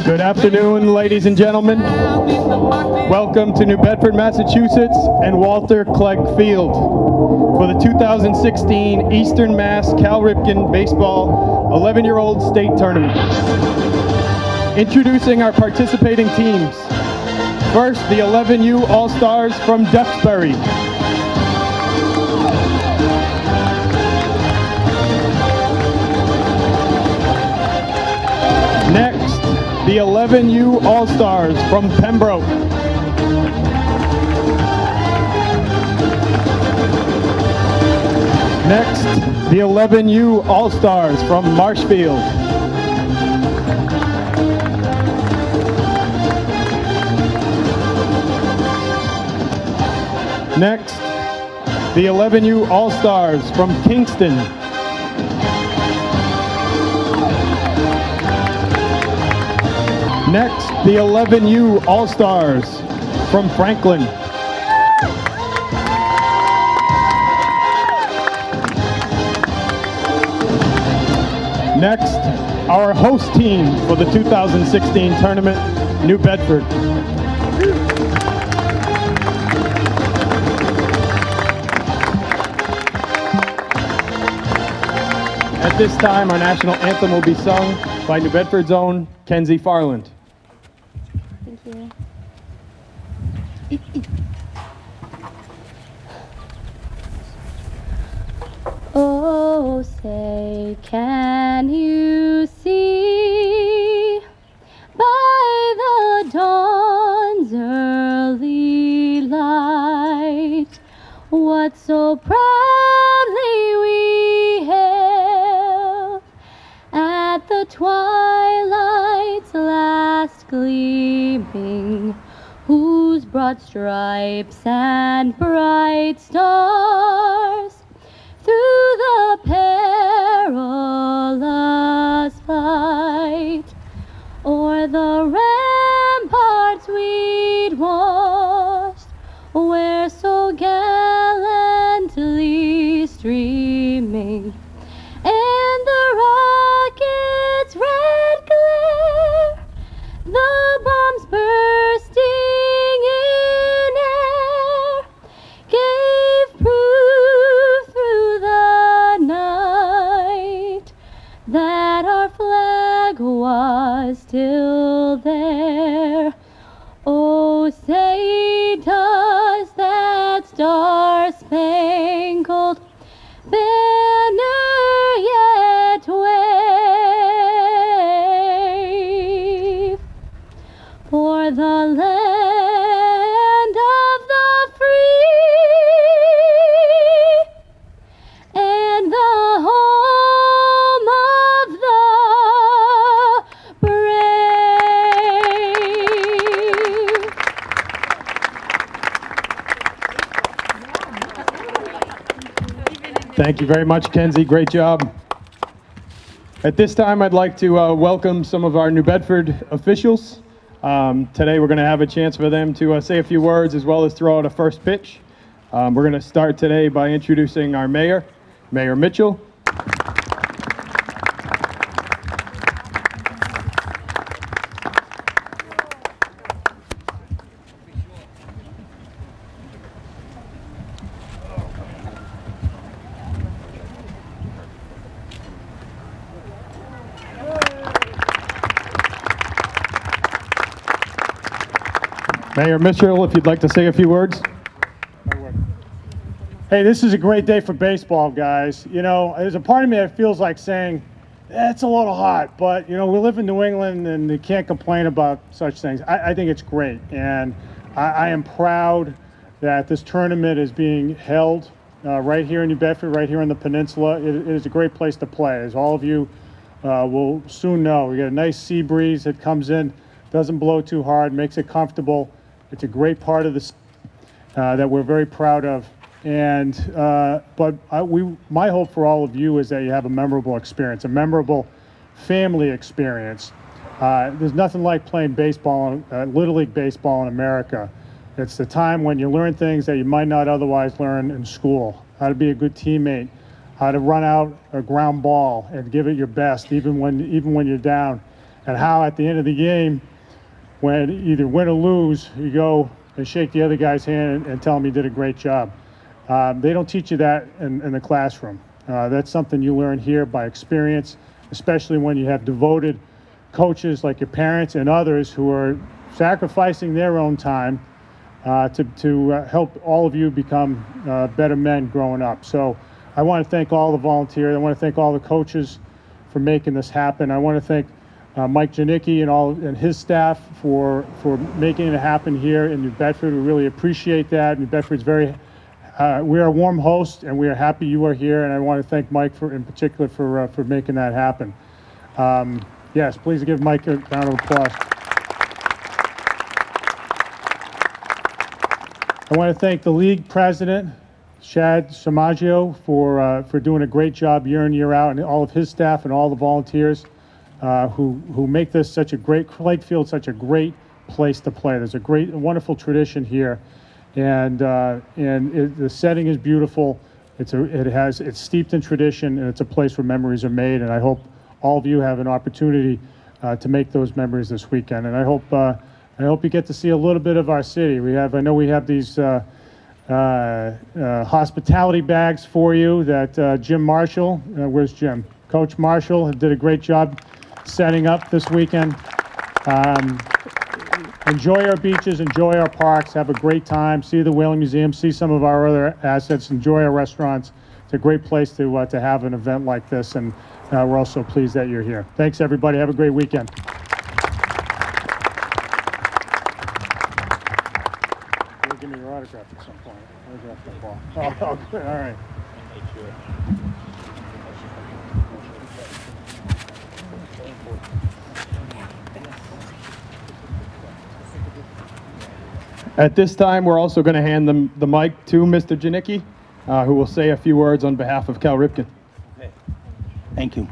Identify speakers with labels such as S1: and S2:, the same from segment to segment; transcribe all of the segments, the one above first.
S1: Good afternoon, ladies and gentlemen. Welcome to New Bedford, Massachusetts and Walter Clegg Field for the 2016 Eastern Mass Cal Ripken Baseball 11-year-old state tournament. Introducing our participating teams. First, the 11U All-Stars from Duxbury. Next, the 11U All-Stars from Pembroke. Next, the 11U All-Stars from Marshfield. Next, the 11U All-Stars from Kingston. Next, the 11U All-Stars from Franklin. Next, our host team for the 2016 tournament, New Bedford. At this time, our national anthem will be sung by New Bedford's own Kenzie Farland.
S2: Thank you. Oh, say, can you see by the dawn's early light what so proudly we hailed at the twilight's last gleaming, whose broad stripes and bright stars through the perilous fight o'er the ramparts we'd watched, where so gallantly streaming, and the rocket's red glare, the bombs bursting in air, gave proof through the night that our flag was still there. Oh, say, does that star-spangled banner yet wave for the land of the free and the home of the brave?
S1: Thank you very much, Kenzie. Great job. At this time, I'd like to welcome some of our New Bedford officials. Today, we're going to have a chance for them to say a few words as well as throw out a first pitch. We're going to start today by introducing our mayor, Mayor Mitchell. Mayor Mitchell, if you'd like to say a few words.
S3: Hey, this is a great day for baseball, guys. You know, there's a part of me that feels like saying, it's a little hot, but, you know, we live in New England and you can't complain about such things. I think it's great, and I am proud that this tournament is being held right here in New Bedford, right here on the peninsula. It is a great place to play, as all of you will soon know. We got a nice sea breeze that comes in, doesn't blow too hard, makes it comfortable. It's a great part of this that we're very proud of. And my hope for all of you is that you have a memorable experience, a memorable family experience. There's nothing like playing baseball, Little League baseball in America. It's the time when you learn things that you might not otherwise learn in school. How to be a good teammate, how to run out a ground ball and give it your best, even when you're down. and how at the end of the game, when either win or lose, you go and shake the other guy's hand and tell him he did a great job. They don't teach you that in the classroom. That's something you learn here by experience, especially when you have devoted coaches like your parents and others who are sacrificing their own time to help all of you become better men growing up. So I want to thank all the volunteers. I want to thank all the coaches for making this happen. I want to thank Mike Janicki and his staff for making it happen here in New Bedford. We really appreciate that. New Bedford's we are a warm host, and we are happy you are here. And I want to thank Mike in particular for making that happen. Yes, please give Mike a round of applause. I want to thank the league president, Shad Samaggio, for doing a great job year in, year out, and all of his staff and all the volunteers who make this such a great, Lakefield such a great place to play. There's a wonderful tradition here, and the setting is beautiful. It's steeped in tradition, and it's a place where memories are made, and I hope all of you have an opportunity to make those memories this weekend. And I hope you get to see a little bit of our city. I know we have these hospitality bags for you that Jim Marshall, where's Jim? Coach Marshall did a great job setting up this weekend. Enjoy our beaches, enjoy our parks, have a great time, see the Whaling Museum, see some of our other assets, enjoy our restaurants. It's a great place to have an event like this, and we're also pleased that you're here. Thanks, everybody. Have a great weekend. You'll give me your autograph at some point. Autograph the ball. Oh, good. All right.
S1: At this time, we're also going to hand the mic to Mr. Janicki, who will say a few words on behalf of Cal Ripken.
S4: Okay. Thank you.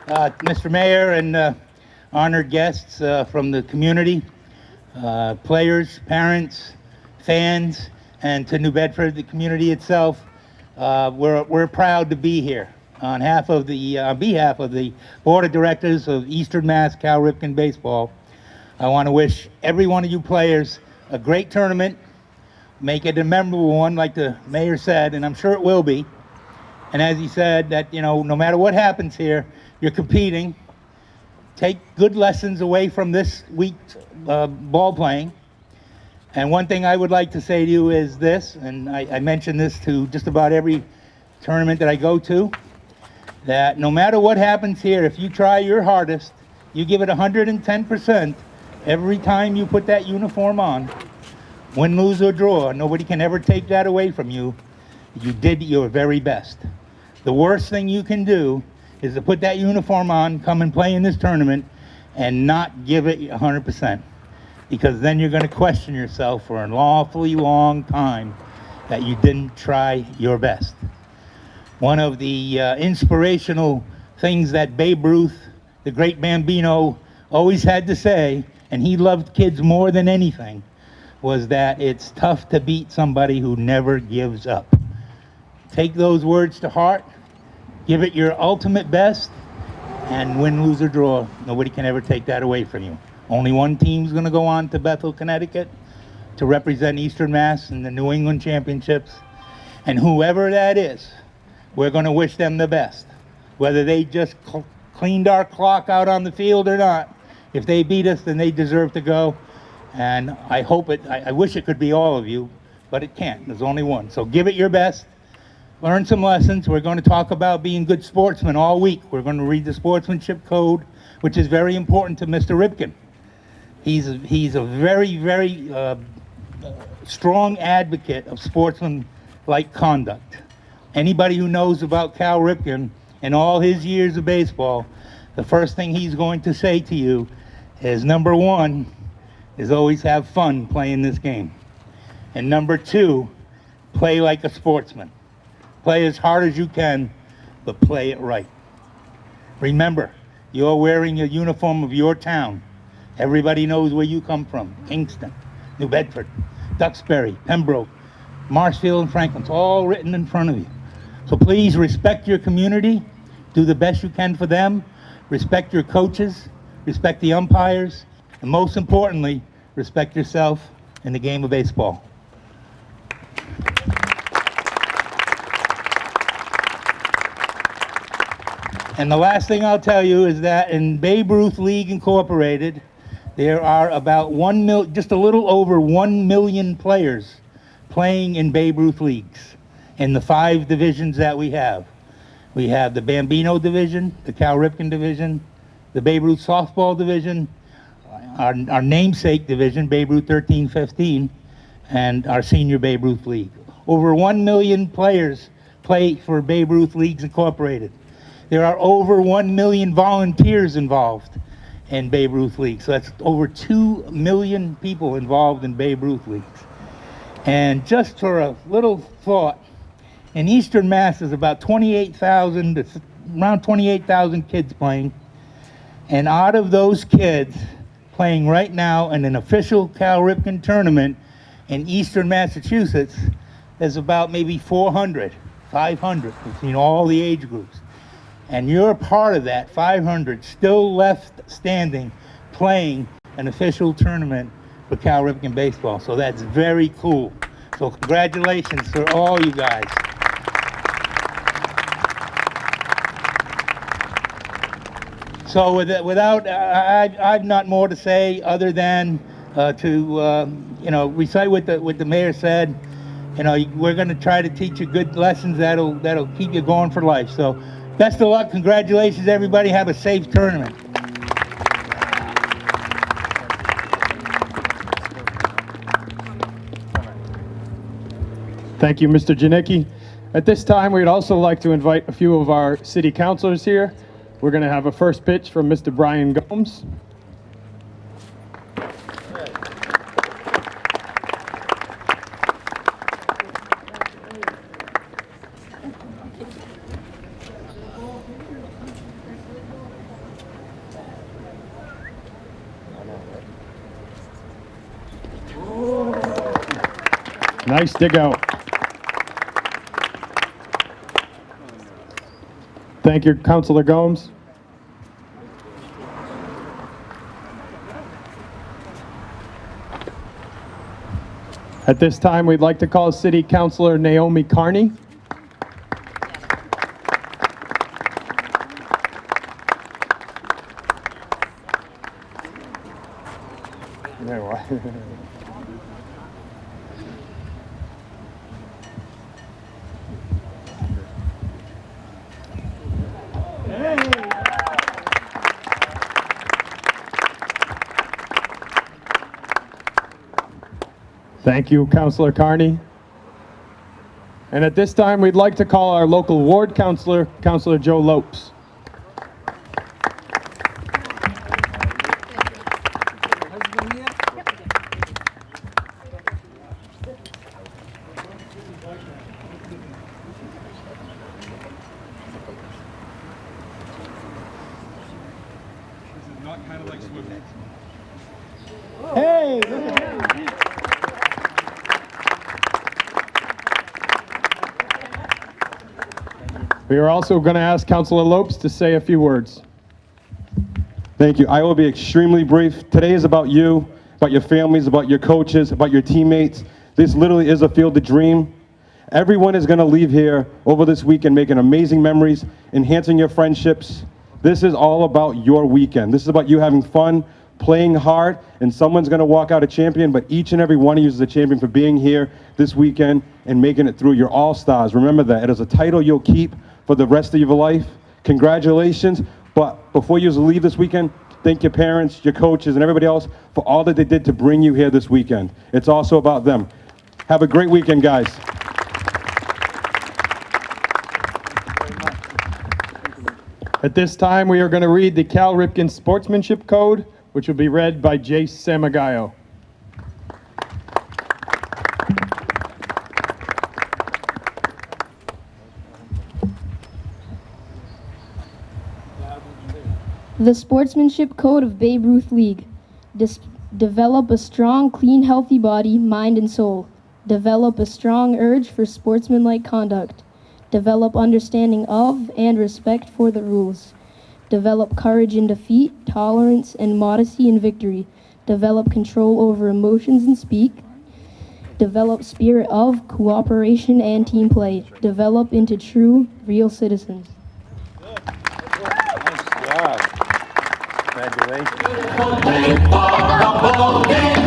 S4: Mr. Mayor and honored guests from the community, players, parents, fans, and to New Bedford, the community itself, we're proud to be here. On behalf of the Board of Directors of Eastern Mass Cal Ripken Baseball, I want to wish every one of you players a great tournament. Make it a memorable one, like the mayor said, and I'm sure it will be. And as he said, that no matter what happens here, you're competing. Take good lessons away from this week's ball playing. And one thing I would like to say to you is this, and I mention this to just about every tournament that I go to, that no matter what happens here, if you try your hardest, you give it 110% every time you put that uniform on, win, lose, or draw, nobody can ever take that away from you. You did your very best. The worst thing you can do is to put that uniform on, come and play in this tournament, and not give it 100%. Because then you're going to question yourself for an awfully long time that you didn't try your best. One of the inspirational things that Babe Ruth, the great Bambino, always had to say, and he loved kids more than anything, was that it's tough to beat somebody who never gives up. Take those words to heart, give it your ultimate best, and win, lose, or draw. Nobody can ever take that away from you. Only one team's going to go on to Bethel, Connecticut to represent Eastern Mass in the New England Championships. And whoever that is, we're going to wish them the best. Whether they just cleaned our clock out on the field or not, if they beat us, then they deserve to go. And I wish it could be all of you, but it can't. There's only one. So give it your best. Learn some lessons. We're going to talk about being good sportsmen all week. We're going to read the Sportsmanship Code, which is very important to Mr. Ripken. He's a very, very strong advocate of sportsman-like conduct. Anybody who knows about Cal Ripken and all his years of baseball, the first thing he's going to say to you is, number one, is always have fun playing this game. And number two, play like a sportsman. Play as hard as you can, but play it right. Remember, you're wearing a uniform of your town. Everybody knows where you come from. Kingston, New Bedford, Duxbury, Pembroke, Marshfield, and Franklin. It's all written in front of you. So please respect your community, do the best you can for them, respect your coaches, respect the umpires, and most importantly, respect yourself in the game of baseball. And the last thing I'll tell you is that in Babe Ruth League Incorporated, there are about just a little over 1 million players playing in Babe Ruth leagues in the 5 divisions that we have. We have the Bambino division, the Cal Ripken division, the Babe Ruth softball division, our namesake division, Babe Ruth 13-15, and our senior Babe Ruth League. Over 1 million players play for Babe Ruth Leagues Incorporated. There are over 1 million volunteers involved in Babe Ruth League. So that's over 2 million people involved in Babe Ruth Leagues. And just for a little thought, in Eastern Mass there's about 28,000, around 28,000 kids playing. And out of those kids playing right now in an official Cal Ripken tournament in Eastern Massachusetts, there's about maybe 400, 500 between all the age groups. And you're a part of that 500 still left standing playing an official tournament for Cal Ripken baseball. So that's very cool. So congratulations for all you guys. So I've not more to say other than to recite what the mayor said. You know, we're going to try to teach you good lessons that'll keep you going for life. So best of luck, congratulations everybody, have a safe tournament.
S1: Thank you, Mr. Janicki. At this time, we'd also like to invite a few of our city councilors here. We're going to have a first pitch from Mr. Brian Gomes. Nice dig out. Thank you, Councilor Gomes. At this time, we'd like to call City Councilor Naomi Carney. Thank you, Councilor Carney. And at this time, we'd like to call our local ward councilor, Councilor Joe Lopes.
S4: Hey, look at that.
S1: We are also going to ask Councilor Lopes to say a few words.
S5: Thank you. I will be extremely brief. Today is about you, about your families, about your coaches, about your teammates. This literally is a field of dream. Everyone is going to leave here over this weekend making amazing memories, enhancing your friendships. This is all about your weekend. This is about you having fun, playing hard, and someone's going to walk out a champion, but each and every one of you is a champion for being here this weekend and making it through. You're all-stars. Remember that. It is a title you'll keep for the rest of your life. Congratulations. But before you leave this weekend, thank your parents, your coaches, and everybody else for all that they did to bring you here this weekend. It's also about them. Have a great weekend, guys.
S1: At this time, we are going to read the Cal Ripken Sportsmanship Code, which will be read by Jace Samagayo.
S2: The Sportsmanship Code of Babe Ruth League. Develop a strong, clean, healthy body, mind, and soul. Develop a strong urge for sportsmanlike conduct. Develop understanding of and respect for the rules. Develop courage in defeat, tolerance and modesty in victory. Develop control over emotions and speak. Develop spirit of cooperation and team play. Develop into true, real citizens.
S4: Nice job. Congratulations.